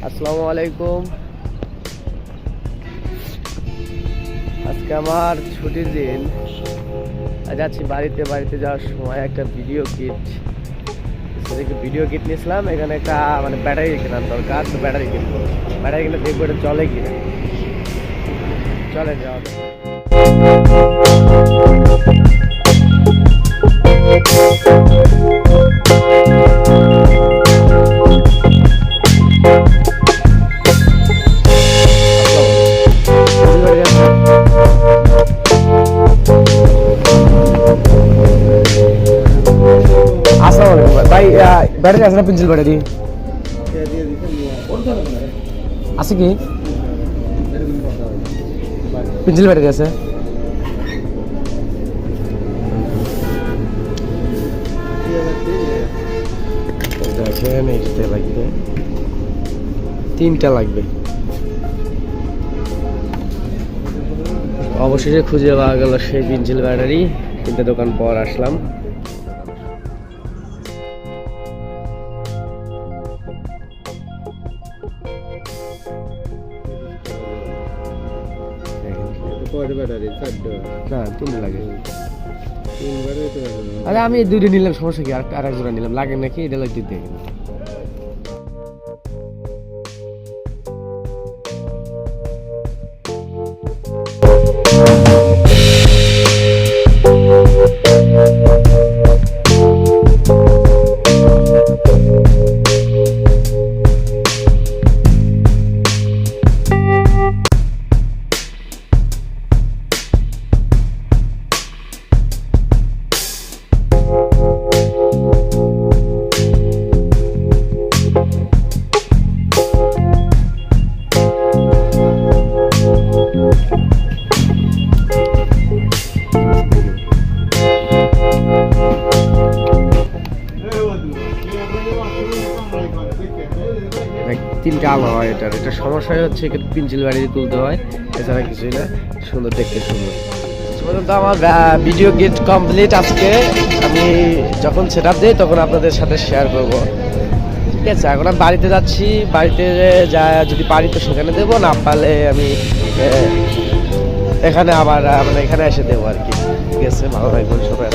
আসসালামু আলাইকুম। আজকে আমার ছুটির দিন, যাচ্ছি বাড়িতে যাওয়ার সময় একটা ভিডিও কিট নিয়েছিলাম। এখানে একটা মানে ব্যাটারি কেনার দরকার, তো ব্যাটারি কিনবো। ব্যাটারি কিনে দেখবো এটা চলে কিনা। চলে যাওয়া যাক। আসসালামু আলাইকুম ভাই, ব্যাটারি আছে না? পেন্সিল ব্যাটারি আছে কি? পেন্সিল ব্যাটারি আছে? দেখেন এইটা লাগবে, 3টা লাগবে। অবশেষে খুঁজে পাওয়া গেল সেই পেন্সিল ব্যাটারি। 3টে দোকান পর আসলাম। না, 3 লাগে। আরে আমি 2টা নিলাম, সমস্যা কি? আর এক জোড়া নিলাম, লাগে নাকি? এটা লাগতে দিয়ে তিনটা আলো হয়। এটা সমস্যা হচ্ছে পেন্সিল ব্যাটারি তুলতে হয়, এছাড়া কিছুই না। সুন্দর, দেখতে সুন্দর। পর্যন্ত আমার ভিডিও গেট কমপ্লিট। আজকে আমি যখন সেট আপ দিই তখন আপনাদের সাথে শেয়ার করব। ঠিক আছে, এখন আমি বাড়িতে যাচ্ছি। বাড়িতে যা যদি পারি তো সেখানে দেবো, না পারলে আমি এখানে আবার মানে এখানে এসে দেবো আর কি। ঠিক আছে, ভালো থাকবেন সবাই।